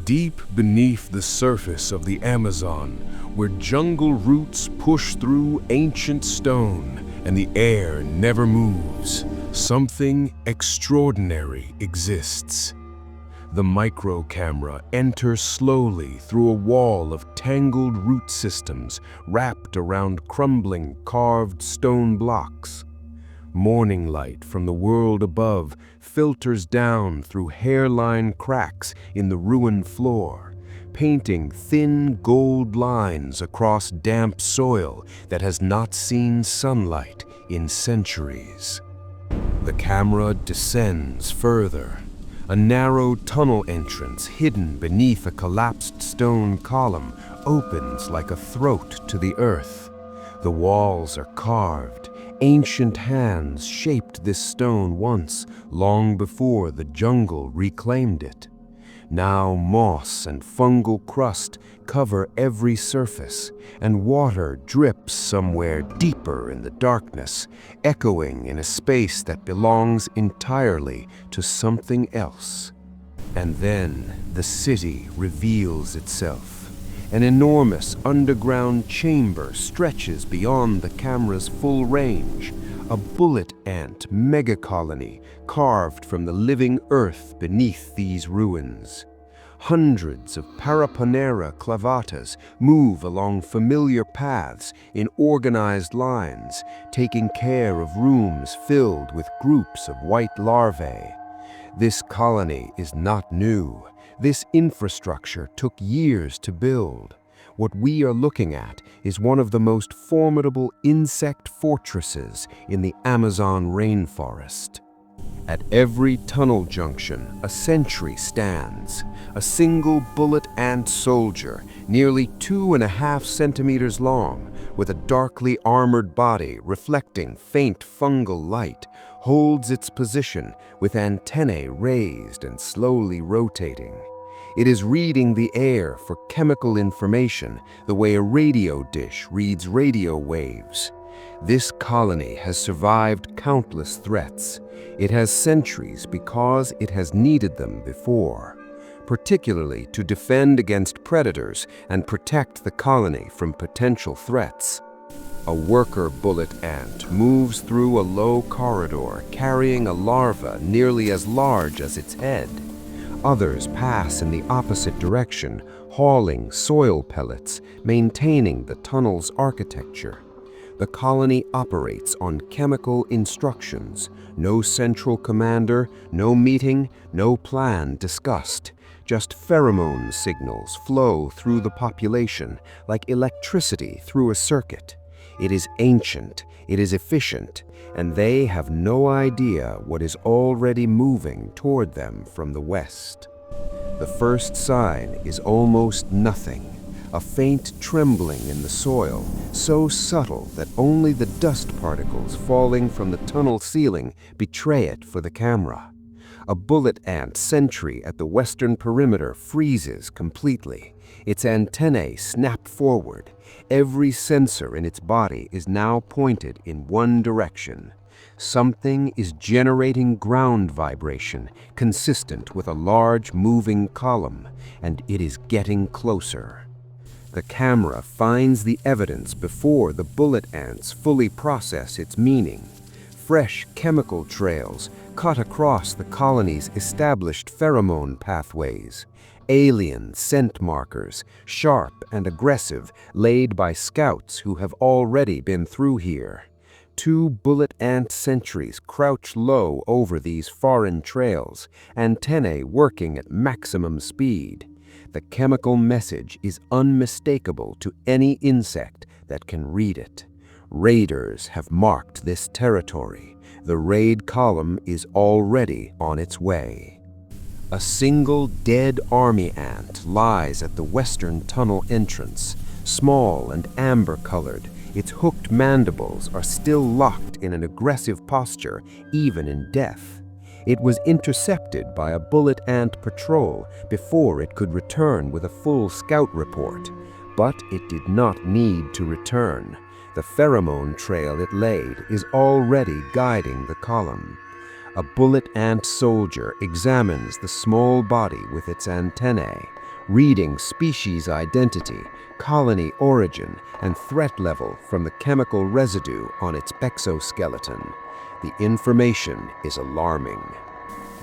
Deep beneath the surface of the Amazon, where jungle roots push through ancient stone and the air never moves, something extraordinary exists. The micro camera enters slowly through a wall of tangled root systems wrapped around crumbling carved stone blocks. Morning light from the world above filters down through hairline cracks in the ruined floor, painting thin gold lines across damp soil that has not seen sunlight in centuries. The camera descends further. A narrow tunnel entrance hidden beneath a collapsed stone column opens like a throat to the earth. The walls are carved. Ancient hands shaped this stone once, long before the jungle reclaimed it. Now moss and fungal crust cover every surface, and water drips somewhere deeper in the darkness, echoing in a space that belongs entirely to something else. And then the city reveals itself. An enormous underground chamber stretches beyond the camera's full range, a bullet ant megacolony carved from the living earth beneath these ruins. Hundreds of Paraponera clavatas move along familiar paths in organized lines, taking care of rooms filled with groups of white larvae. This colony is not new. This infrastructure took years to build. What we are looking at is one of the most formidable insect fortresses in the Amazon rainforest. At every tunnel junction, a sentry stands, a single bullet ant soldier, nearly 2.5 centimeters long, with a darkly armored body reflecting faint fungal light, holds its position with antennae raised and slowly rotating. It is reading the air for chemical information the way a radio dish reads radio waves. This colony has survived countless threats. It has sentries because it has needed them before, particularly to defend against predators and protect the colony from potential threats. A worker bullet ant moves through a low corridor carrying a larva nearly as large as its head. Others pass in the opposite direction, hauling soil pellets, maintaining the tunnel's architecture. The colony operates on chemical instructions. No central commander, no meeting, no plan discussed. Just pheromone signals flow through the population like electricity through a circuit. It is ancient, it is efficient, and they have no idea what is already moving toward them from the west. The first sign is almost nothing, a faint trembling in the soil, so subtle that only the dust particles falling from the tunnel ceiling betray it for the camera. A bullet ant sentry at the western perimeter freezes completely. Its antennae snap forward. Every sensor in its body is now pointed in one direction. Something is generating ground vibration consistent with a large moving column, and it is getting closer. The camera finds the evidence before the bullet ants fully process its meaning. Fresh chemical trails cut across the colony's established pheromone pathways. Alien scent markers, sharp and aggressive, laid by scouts who have already been through here. 2 bullet ant sentries crouch low over these foreign trails, antennae working at maximum speed. The chemical message is unmistakable to any insect that can read it. Raiders have marked this territory. The raid column is already on its way. A single dead army ant lies at the western tunnel entrance, small and amber-colored. Its hooked mandibles are still locked in an aggressive posture, even in death. It was intercepted by a bullet ant patrol before it could return with a full scout report. But it did not need to return. The pheromone trail it laid is already guiding the column. A bullet ant soldier examines the small body with its antennae. reading species identity, colony origin, and threat level from the chemical residue on its exoskeleton. The information is alarming.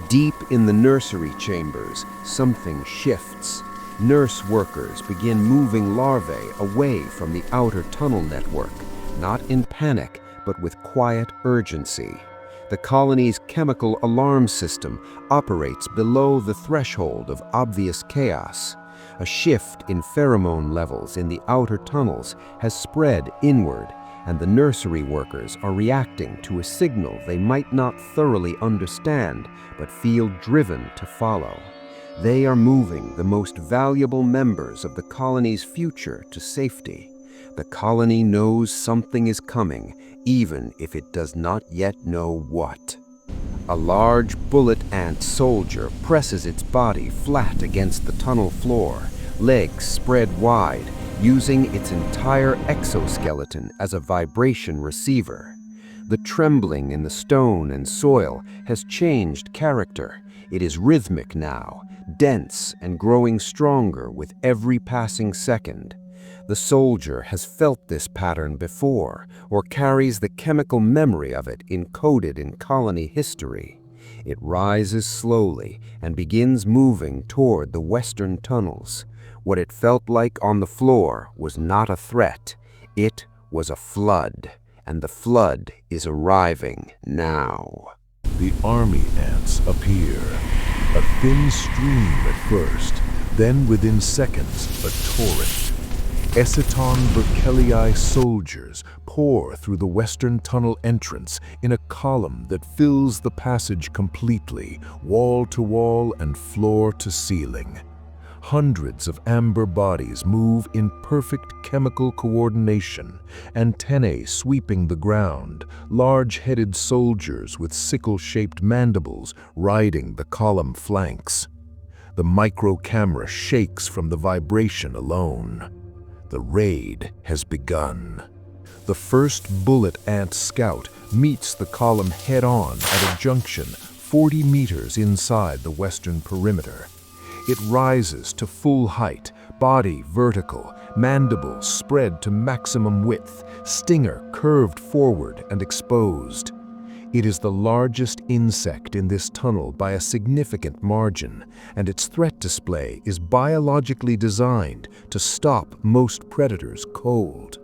Deep in the nursery chambers, something shifts. Nurse workers begin moving larvae away from the outer tunnel network, not in panic, but with quiet urgency. The colony's chemical alarm system operates below the threshold of obvious chaos. A shift in pheromone levels in the outer tunnels has spread inward, and the nursery workers are reacting to a signal they might not thoroughly understand, but feel driven to follow. They are moving the most valuable members of the colony's future to safety. The colony knows something is coming, even if it does not yet know what. A large bullet ant soldier presses its body flat against the tunnel floor, legs spread wide, using its entire exoskeleton as a vibration receiver. The trembling in the stone and soil has changed character. It is rhythmic now, dense and growing stronger with every passing second. The soldier has felt this pattern before, or carries the chemical memory of it encoded in colony history. It rises slowly and begins moving toward the western tunnels. What it felt like on the floor was not a threat. It was a flood, and the flood is arriving now. The army ants appear. A thin stream at first, then within seconds, a torrent. Eceton Berkelii soldiers pour through the western tunnel entrance in a column that fills the passage completely, wall to wall and floor to ceiling. Hundreds of amber bodies move in perfect chemical coordination, antennae sweeping the ground, large-headed soldiers with sickle-shaped mandibles riding the column flanks. The micro-camera shakes from the vibration alone. The raid has begun. The first bullet ant scout meets the column head-on at a junction 40 meters inside the western perimeter. It rises to full height, body vertical, mandibles spread to maximum width, stinger curved forward and exposed. It is the largest insect in this tunnel by a significant margin, and its threat display is biologically designed to stop most predators cold.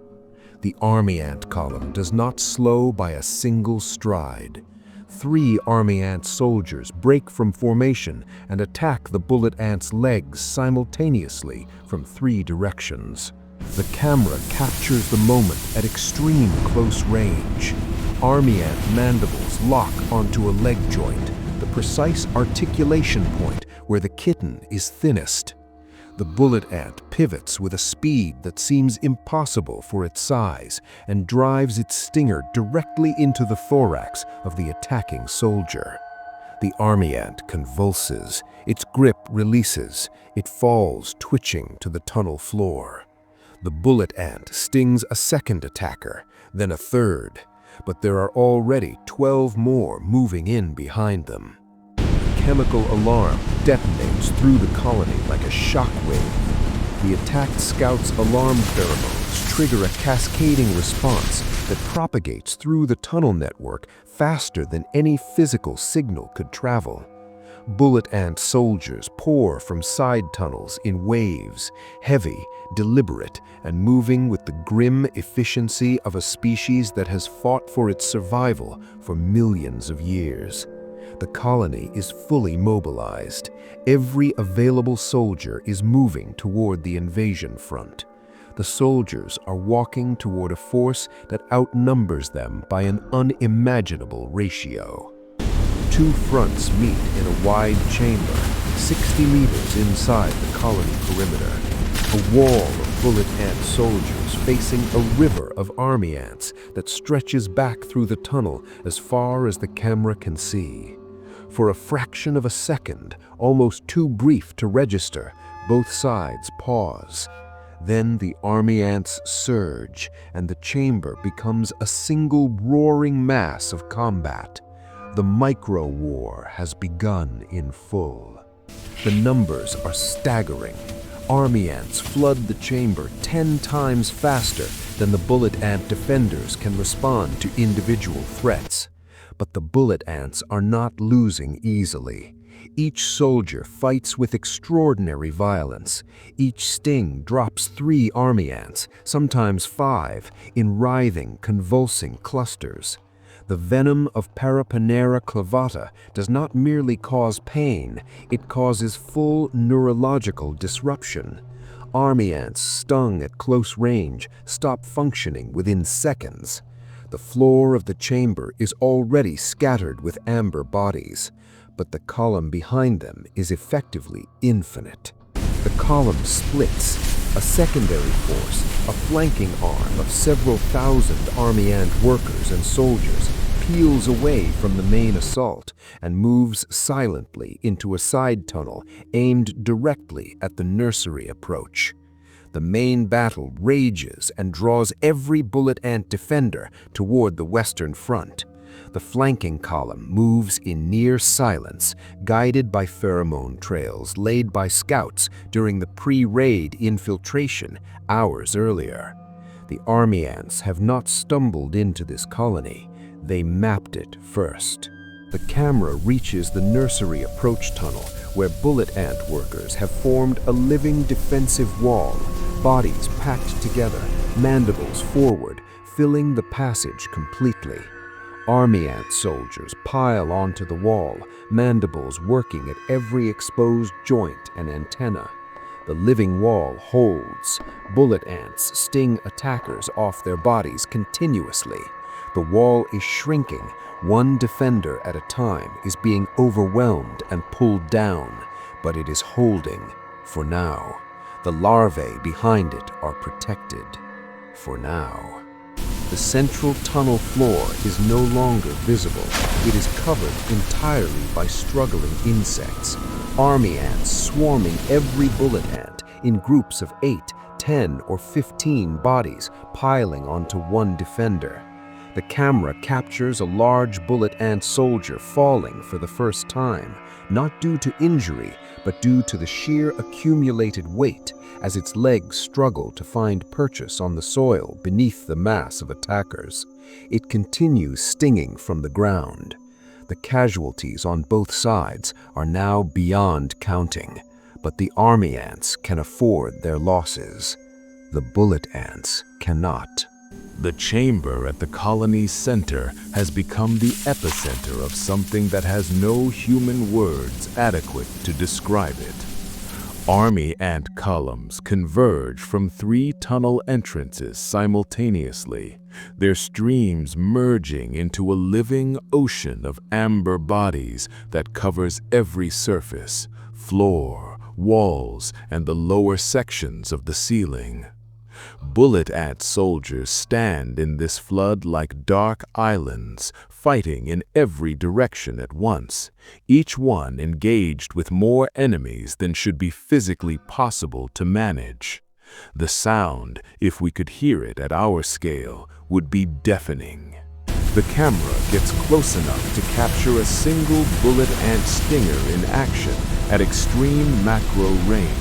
The army ant column does not slow by a single stride. 3 army ant soldiers break from formation and attack the bullet ant's legs simultaneously from 3 directions. The camera captures the moment at extreme close range. Army ant mandibles lock onto a leg joint, the precise articulation point where the kitten is thinnest. The bullet ant pivots with a speed that seems impossible for its size and drives its stinger directly into the thorax of the attacking soldier. The army ant convulses, its grip releases, it falls twitching to the tunnel floor. The bullet ant stings a second attacker, then a third, but there are already 12 more moving in behind them. Chemical alarm detonates through the colony like a shock wave. The attacked scout's alarm pheromones trigger a cascading response that propagates through the tunnel network faster than any physical signal could travel. Bullet ant soldiers pour from side tunnels in waves, heavy, deliberate, and moving with the grim efficiency of a species that has fought for its survival for millions of years. The colony is fully mobilized. Every available soldier is moving toward the invasion front. The soldiers are walking toward a force that outnumbers them by an unimaginable ratio. 2 fronts meet in a wide chamber, 60 meters inside the colony perimeter. A wall of bullet ant soldiers facing a river of army ants that stretches back through the tunnel as far as the camera can see. For a fraction of a second, almost too brief to register, both sides pause. Then the army ants surge, and the chamber becomes a single roaring mass of combat. The micro-war has begun in full. The numbers are staggering. Army ants flood the chamber 10 times faster than the bullet ant defenders can respond to individual threats. But the bullet ants are not losing easily. Each soldier fights with extraordinary violence. Each sting drops 3 army ants, sometimes 5, in writhing, convulsing clusters. The venom of Paraponera clavata does not merely cause pain, it causes full neurological disruption. Army ants stung at close range stop functioning within seconds. The floor of the chamber is already scattered with amber bodies, but the column behind them is effectively infinite. The column splits. A secondary force, a flanking arm of several thousand army ant workers and soldiers, peels away from the main assault and moves silently into a side tunnel aimed directly at the nursery approach. The main battle rages and draws every bullet ant defender toward the western front. The flanking column moves in near silence, guided by pheromone trails laid by scouts during the pre-raid infiltration hours earlier. The army ants have not stumbled into this colony. They mapped it first. The camera reaches the nursery approach tunnel, where bullet ant workers have formed a living defensive wall, bodies packed together, mandibles forward, filling the passage completely. Army ant soldiers pile onto the wall, mandibles working at every exposed joint and antenna. The living wall holds. Bullet ants sting attackers off their bodies continuously. The wall is shrinking. One defender at a time is being overwhelmed and pulled down, but it is holding for now. The larvae behind it are protected for now. The central tunnel floor is no longer visible. It is covered entirely by struggling insects. Army ants swarming every bullet ant in groups of 8, 10, or 15 bodies piling onto one defender. The camera captures a large bullet ant soldier falling for the first time, not due to injury, but due to the sheer accumulated weight as its legs struggle to find purchase on the soil beneath the mass of attackers. It continues stinging from the ground. The casualties on both sides are now beyond counting, but the army ants can afford their losses. The bullet ants cannot. The chamber at the colony's center has become the epicenter of something that has no human words adequate to describe it. Army ant columns converge from 3 tunnel entrances simultaneously, their streams merging into a living ocean of amber bodies that covers every surface, floor, walls, and the lower sections of the ceiling. Bullet ant soldiers stand in this flood like dark islands, fighting in every direction at once, each one engaged with more enemies than should be physically possible to manage. The sound, if we could hear it at our scale, would be deafening. The camera gets close enough to capture a single bullet ant stinger in action at extreme macro range.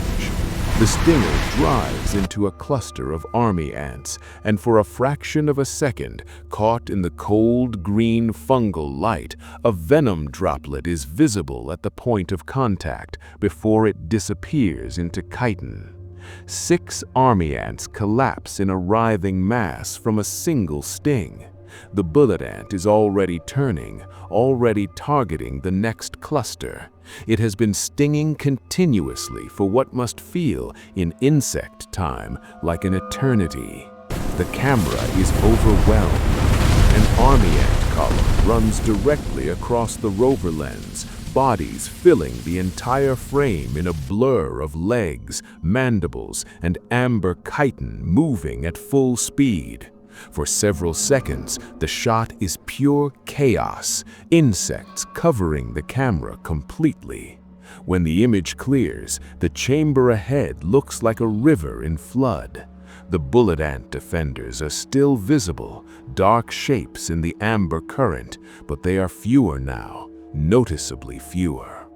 The stinger drives into a cluster of army ants, and for a fraction of a second, caught in the cold green fungal light, a venom droplet is visible at the point of contact before it disappears into chitin. 6 army ants collapse in a writhing mass from a single sting. The bullet ant is already turning, already targeting the next cluster. It has been stinging continuously for what must feel, in insect time, like an eternity. The camera is overwhelmed. An army ant column runs directly across the rover lens, bodies filling the entire frame in a blur of legs, mandibles, and amber chitin moving at full speed. For several seconds, the shot is pure chaos, insects covering the camera completely. When the image clears, the chamber ahead looks like a river in flood. The bullet ant defenders are still visible, dark shapes in the amber current, but they are fewer now, noticeably fewer.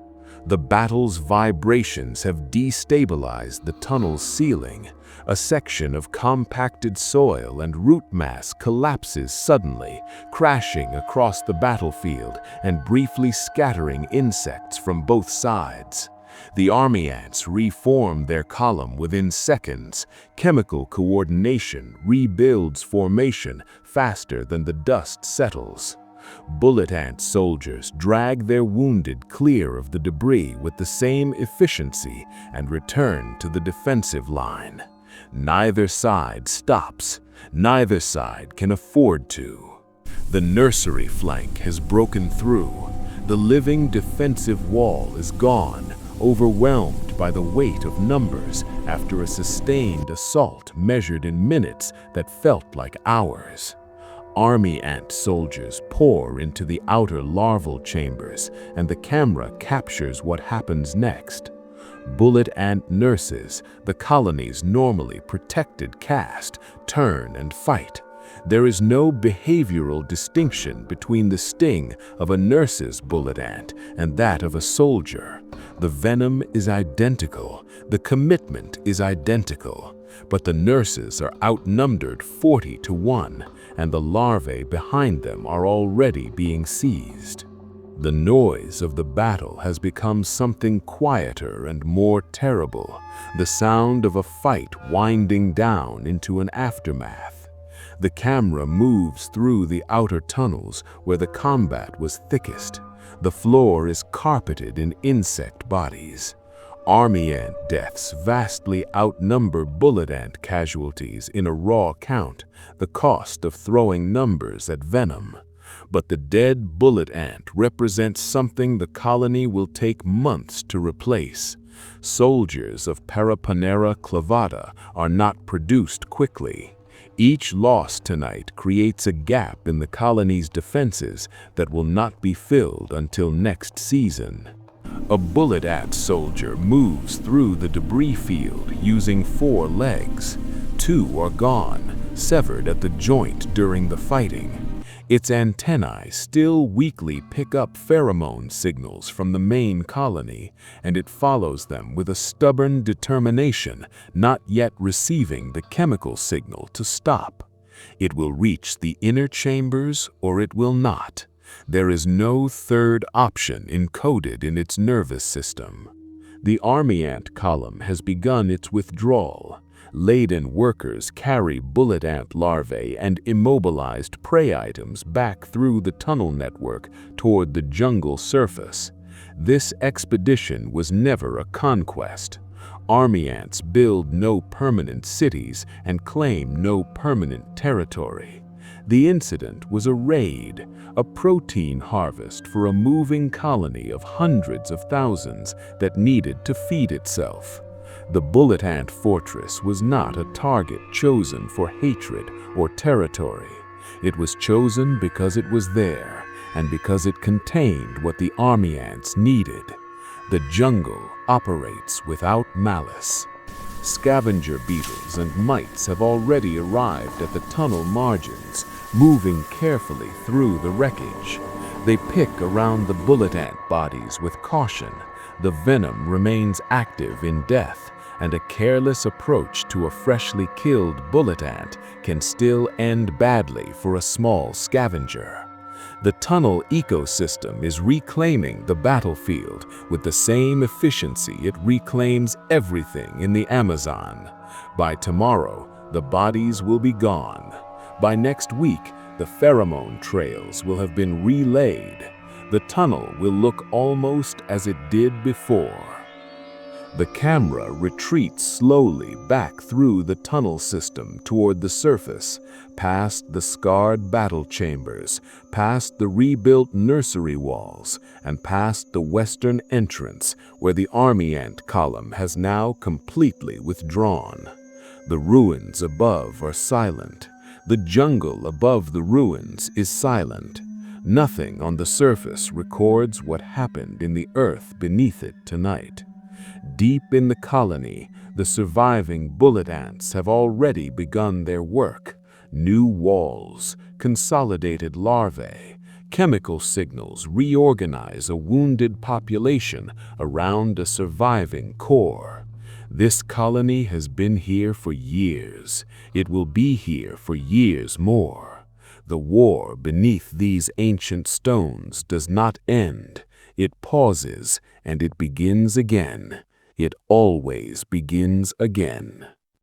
The battle's vibrations have destabilized the tunnel's ceiling. A section of compacted soil and root mass collapses suddenly, crashing across the battlefield and briefly scattering insects from both sides. The army ants reform their column within seconds. Chemical coordination rebuilds formation faster than the dust settles. Bullet ant soldiers drag their wounded clear of the debris with the same efficiency and return to the defensive line. Neither side stops. Neither side can afford to. The nursery flank has broken through. The living defensive wall is gone, overwhelmed by the weight of numbers after a sustained assault measured in minutes that felt like hours. Army ant soldiers pour into the outer larval chambers, and the camera captures what happens next. Bullet ant nurses, the colony's normally protected caste, turn and fight. There is no behavioral distinction between the sting of a nurse's bullet ant and that of a soldier. The venom is identical, the commitment is identical, but the nurses are outnumbered 40 to 1, and the larvae behind them are already being seized. The noise of the battle has become something quieter and more terrible, the sound of a fight winding down into an aftermath. The camera moves through the outer tunnels where the combat was thickest. The floor is carpeted in insect bodies. Army ant deaths vastly outnumber bullet ant casualties in a raw count, the cost of throwing numbers at venom. But the dead bullet ant represents something the colony will take months to replace. Soldiers of Paraponera clavata are not produced quickly. Each loss tonight creates a gap in the colony's defenses that will not be filled until next season. A bullet ant soldier moves through the debris field using 4 legs. 2 are gone, severed at the joint during the fighting. Its antennae still weakly pick up pheromone signals from the main colony, and it follows them with a stubborn determination, not yet receiving the chemical signal to stop. It will reach the inner chambers or it will not. There is no third option encoded in its nervous system. The army ant column has begun its withdrawal. Laden workers carry bullet ant larvae and immobilized prey items back through the tunnel network toward the jungle surface. This expedition was never a conquest. Army ants build no permanent cities and claim no permanent territory. The incident was a raid, a protein harvest for a moving colony of hundreds of thousands that needed to feed itself. The bullet ant fortress was not a target chosen for hatred or territory. It was chosen because it was there and because it contained what the army ants needed. The jungle operates without malice. Scavenger beetles and mites have already arrived at the tunnel margins, moving carefully through the wreckage. They pick around the bullet ant bodies with caution. The venom remains active in death, and a careless approach to a freshly killed bullet ant can still end badly for a small scavenger. The tunnel ecosystem is reclaiming the battlefield with the same efficiency it reclaims everything in the Amazon. By tomorrow, the bodies will be gone. By next week, the pheromone trails will have been relaid. The tunnel will look almost as it did before. The camera retreats slowly back through the tunnel system toward the surface, past the scarred battle chambers, past the rebuilt nursery walls, and past the western entrance where the army ant column has now completely withdrawn. The ruins above are silent. The jungle above the ruins is silent. Nothing on the surface records what happened in the earth beneath it tonight. Deep in the colony, the surviving bullet ants have already begun their work. New walls, consolidated larvae, Chemical signals reorganize a wounded population around a surviving core. This colony has been here for years. It will be here for years more. The war beneath these ancient stones does not end. It pauses, and it begins again. It always begins again.